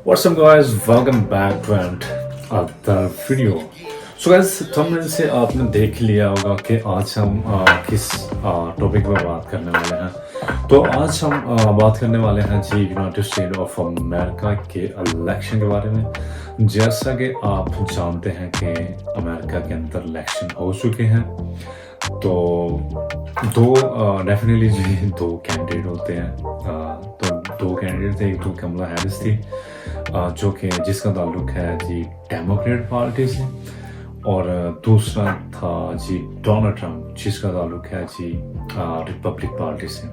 What's up guys, welcome back to another video. So guys, thumbnail से आपने देख लिया होगा कि आज हम किस टॉपिक पे बात करने वाले हैं। तो आज हम बात करने वाले हैं जी यूनाइटेड स्टेट ऑफ अमेरिका के इलेक्शन के बारे में। जैसा कि आप जानते हैं कि अमेरिका के अंदर इलेक्शन हो चुके हैं, तो डेफिनेटली जी दो कैंडिडेट होते हैं। तो दो कैंडिडेट थे, एक तो कमला हैरिस थी जो कि जिसका ताल्लुक है जी डेमोक्रेट पार्टी से, और दूसरा था जी डोनाल्ड ट्रंप जिसका ताल्लुक है जी रिपब्लिक पार्टी से।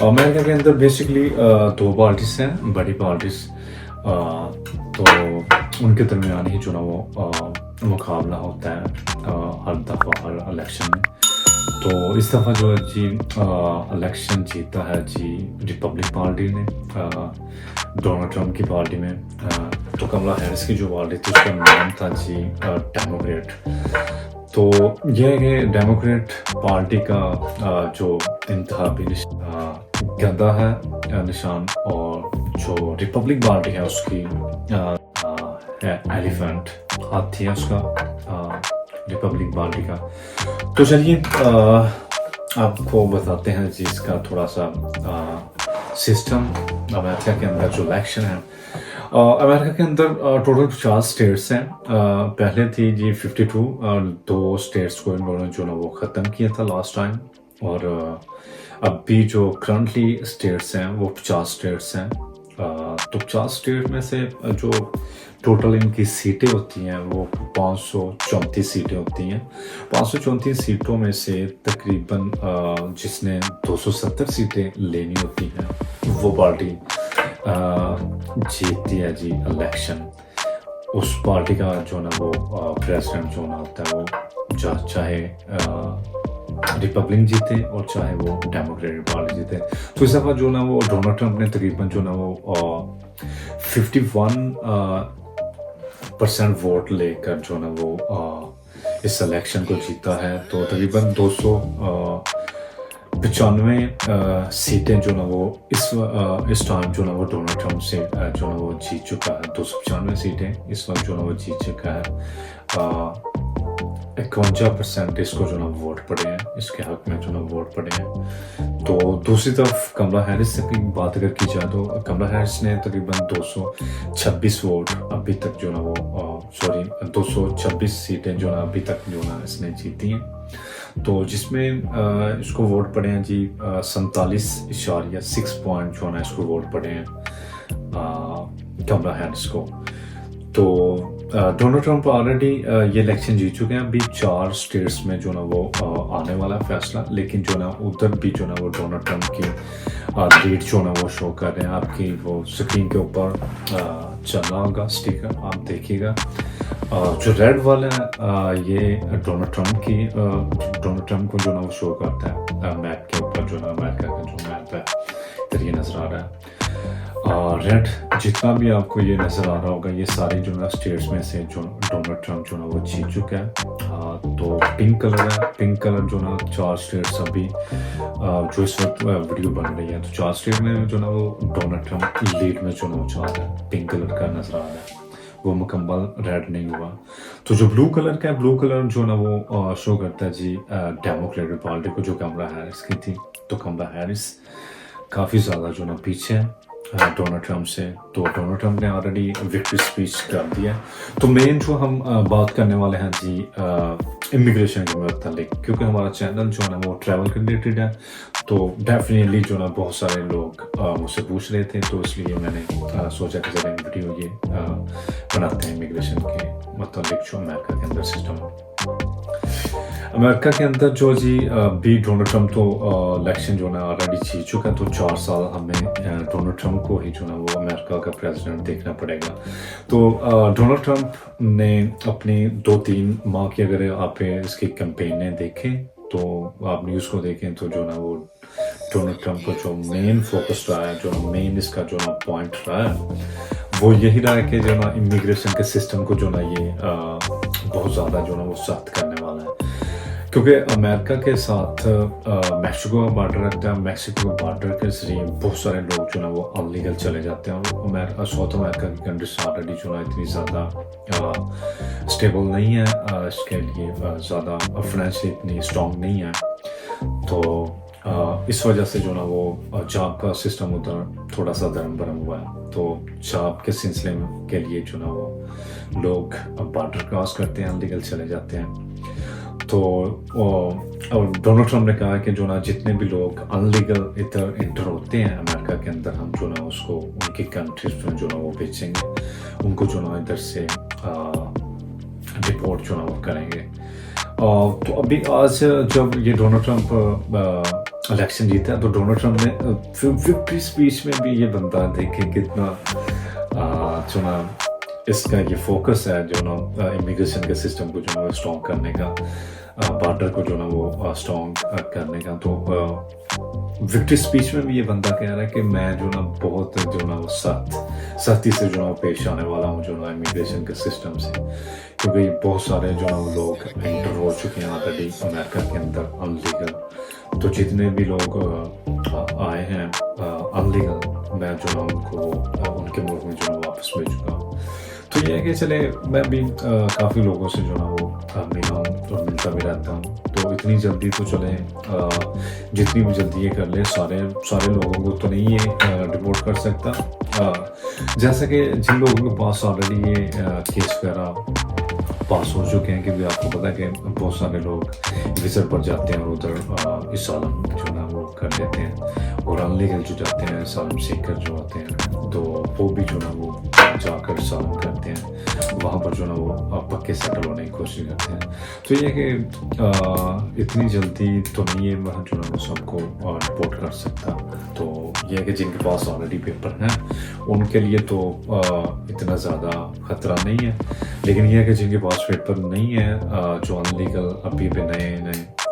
अमेरिका के अंदर बेसिकली दो पार्टीज हैं, बड़ी पार्टीज, तो उनके दरमियान ही जो ना वो मुकाबला होता है हर दफ़ा हर इलेक्शन में। तो इस दफ़ा जो है जी इलेक्शन जीता है जी रिपब्लिक पार्टी ने डोनाल्ड ट्रंप की पार्टी में। तो कमला हैरिस की जो पार्टी थी उसका नाम था जी डेमोक्रेट। तो यह है कि डेमोक्रेट पार्टी का जो इंतखाबी गदा है निशान, और जो रिपब्लिक पार्टी है उसकी एलिफेंट हाथी है उसका रिपब्लिक पार्टी का। तो चलिए आपको बताते हैं जी इसका थोड़ा सा सिस्टम। अमेरिका के अंदर जो इलेक्शन है, अमेरिका के अंदर टोटल 50 स्टेट्स हैं। पहले थी जी 52, दो स्टेट्स को इन लोगों ने जो ना वो ख़त्म किया था लास्ट टाइम, और अभी जो करंटली स्टेट्स हैं वो 50 स्टेट्स हैं। तो 50 स्टेट में से जो टोटल इनकी सीटें होती हैं वो 534 सीटें होती हैं। 534 सीटों में से तकरीबन जिसने 270 सीटें लेनी होती हैं वो पार्टी जीतती है जी इलेक्शन। उस पार्टी का जो ना वो प्रेसिडेंट जो ना होता है वो चाहे रिपब्लिक जीते और चाहे वो डेमोक्रेटिक पार्टी जीते। तो इस दफ़ा जो ना वो डोनाल्ड ट्रंप ने तकरीबन जो ना वो 51% वोट लेकर जो ना वो इस इलेक्शन को जीता है। तो तकरीबन 295 सीटें जो ना वो इस टाइम जो ना वो डोनाल्ड ट्रंप से जो ना वो जीत चुका है। 295 सीटें इस वक्त जो ना वो जीत चुका है। 51% इसको जो ना वोट पड़े हैं, इसके हक में जो ना वोट पड़े हैं। तो दूसरी तरफ कमला हैरिस से की बात अगर की जाए तो कमला हैरिस ने तकरीबन 226 वोट अभी तक जो ना वो 226 सीटें जो ना अभी तक जो ना इसने जीती हैं। तो जिसमें इसको वोट पड़े हैं जी 47.6 पॉइंट जो ना इसको वोट पड़े हैं कमला हैरिस को। तो डोनाल्ड ट्रंप ऑलरेडी ये इलेक्शन जीत चुके हैं। अभी 4 स्टेट्स में जो ना वो आने वाला फैसला, लेकिन जो ना उधर भी जो ना वो डोनाल्ड ट्रंप की लीड जो ना वो शो कर रहे हैं। आपकी वो स्क्रीन के ऊपर चल रहा होगा स्टिकर, आप देखिएगा। जो रेड वाला है ये डोनाल्ड ट्रंप को जो ना वो शो करता है मैप के ऊपर, जो ना अमेरिका का जो मैप है इधर ये नज़र आ रहा है। रेड जितना भी आपको ये नज़र आ रहा होगा ये सारी जो ना स्टेट्स में से जो डोनाल्ड ट्रंप जो ना वो जीत चुका है। तो पिंक कलर है, पिंक कलर जो ना 4 स्टेट्स अभी जो इस वक्त वीडियो बन रही है, तो 4 स्टेट में जो ना वो डोनाल्ड ट्रंप लीड में जो ना वो चल रहा है, पिंक कलर का नज़र आ रहा है, वो मुकम्मल रेड नहीं हुआ। तो जो ब्लू कलर का है, ब्लू कलर जो ना वो शो करता है जी डेमोक्रेटिक पार्टी को, जो कमला हैरिस की थी। तो कमला हैरिस काफ़ी ज़्यादा जो ना पीछे है डोनाल्ड ट्रंप से। तो डोनाल्ड ट्रंप ने ऑलरेडी विक्ट्री स्पीच कर दिया। तो मेन जो हम बात करने वाले हैं जी इमिग्रेशन के मतलब, क्योंकि हमारा चैनल जो है ना वो ट्रैवल के रिलेटेड है। तो डेफिनेटली जो ना बहुत सारे लोग मुझसे पूछ रहे थे, तो इसलिए मैंने सोचा कि जरा वीडियो ये बनाते हैं इमिग्रेशन के मतलब जो अमेरिका के अंदर सिस्टम। अमेरिका के अंदर जो जी भी डोनाल्ड ट्रंप तो इलेक्शन जो ना ऑलरेडी जीत चुका है। तो 4 साल हमें डोनाल्ड ट्रंप को ही जो ना वो अमेरिका का प्रेसिडेंट देखना पड़ेगा। तो डोनाल्ड ट्रंप ने अपनी 2-3 माह की अगर आप इसकी कैंपेनें देखें, तो आप न्यूज़ को देखें, तो जो ना वो डोनाल्ड ट्रंप को जो मेन फोकस रहा है, जो मेन इसका जो ना पॉइंट रहा है, वो यही रहा है कि जो ना इमिग्रेशन के सिस्टम को जो ना ये बहुत ज़्यादा जो ना वो सख्त करने वाला है। क्योंकि अमेरिका के साथ मैक्सिको का बॉर्डर रखता है। मैक्सिको बॉर्डर के जरिए बहुत सारे लोग जो ना वो अनलीगल चले जाते हैं और साउथ अमेरिका की कंट्रीज ऑलरेडी जो ना इतनी ज़्यादा स्टेबल नहीं है, इसके लिए ज़्यादा फाइनेंशियली इतनी स्ट्रॉन्ग नहीं है। तो इस वजह से जो ना वो जॉब का सिस्टम उधर थोड़ा सा धर्म भरम हुआ है। तो जॉब के सिलसिले के लिए जो ना वो लोग बॉर्डर क्रॉस करते हैं, अनलीगल चले जाते हैं। तो और डोनाल्ड ट्रम्प ने कहा कि जो ना जितने भी लोग अनलीगल इधर इंटर होते हैं अमेरिका के अंदर, हम जो ना उसको उनकी कंट्रीज में जो ना वो बेचेंगे, उनको जो ना इधर से डिपोर्ट जो ना वो करेंगे। तो अभी आज जब ये डोनाल्ड ट्रम्प इलेक्शन जीता तो डोनाल्ड ट्रम्प ने विक्ट्री स्पीच में भी ये बंदा देखे कितना जो ना इसका ये फोकस है जो ना इमिग्रेशन के सिस्टम को जो ना स्ट्रॉन्ग करने का, बॉर्डर को जो ना वो स्ट्रॉन्ग करने का। तो विक्ट्री स्पीच में भी ये बंदा कह रहा है कि मैं जो ना बहुत जो ना सख्ती से जो ना पेश आने वाला हूँ जो ना इमिग्रेशन के सिस्टम से, क्योंकि बहुत सारे जो ना लोग इंटर हो चुके हैं ऑलरेडी अमेरिका के अंदर अनलीगल। तो जितने भी लोग आए हैं अनलीगल, मैं जो ना उनको उनके मुल्क में जो ना वापस भेजूँगा। तो ये है कि चले मैं भी काफ़ी लोगों से जो ना वो मिला हूँ और मिलता भी रहता हूँ। तो इतनी जल्दी तो चले जितनी भी जल्दी ये कर ले, सारे लोगों को तो नहीं ये डिपोर्ट कर सकता। जैसा कि जिन लोगों के पास ऑलरेडी ये केस वगैरह पास हो चुके हैं, क्योंकि आपको पता है कि बहुत सारे लोग विजिट पर जाते हैं और उधर इसालम जो ना वो कर लेते हैं, और अनलीगल जो जाते हैं इसालम सीकर जो आते हैं तो वो भी जो ना वो जाकर इसालम करते हैं, वहाँ पर जो ना वो पक्के सेटल होने की कोशिश करते हैं। तो ये कि इतनी जल्दी तो नहीं है वह जो ना वो सबको रिपोर्ट कर सकता। तो ये है कि जिनके पास ऑलरेडी पेपर हैं उनके लिए तो इतना ज़्यादा ख़तरा नहीं है, लेकिन यह है कि जिनके पास पेपर नहीं है, जो अनलीगल अभी भी नए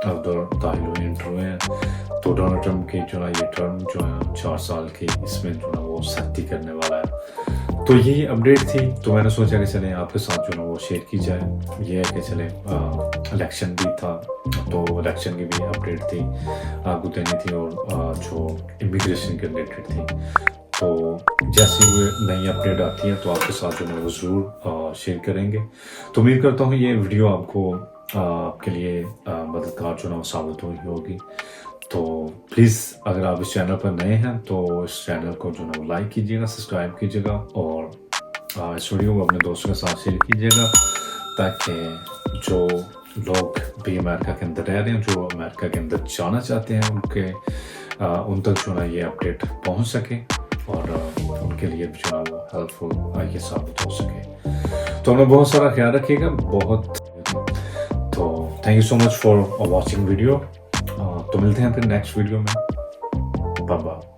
उधर दाखिल हुए इंटर हुए हैं, तो डोनाल्ड ट्रम्प की जो ना ये टर्म जो है 4 साल की, इसमें जो ना वो सख्ती करने वाला है। तो यही अपडेट थी, तो मैंने सोचा कि चले आपके साथ जो ना वो शेयर की जाए। ये है कि चले इलेक्शन भी था तो इलेक्शन की भी अपडेट थी आपको देनी थी, और जो इमिग्रेशन के रिलेटेड थी। तो जैसे ही नई अपडेट आती है तो आपके साथ जो है वो ज़रूर शेयर करेंगे। तो उम्मीद करता हूँ ये वीडियो आपको आपके लिए मददगार जो ना साबित हुई होगी। तो प्लीज़ अगर आप इस चैनल पर नए हैं तो इस चैनल को जो ना लाइक कीजिएगा, सब्सक्राइब कीजिएगा, और इस वीडियो को अपने दोस्तों के साथ शेयर कीजिएगा, ताकि जो लोग भी अमेरिका के अंदर रह रहे हैं, जो अमेरिका के अंदर जाना चाहते हैं, उन तक जो ना ये अपडेट पहुंच सके और उनके लिए भी जो ना वो हेल्पफुल ये साबित हो सके। तो हमें बहुत सारा ख्याल रखिएगा, तो thank you so much for watching video. तो मिलते हैं फिर नेक्स्ट वीडियो में। Bye bye.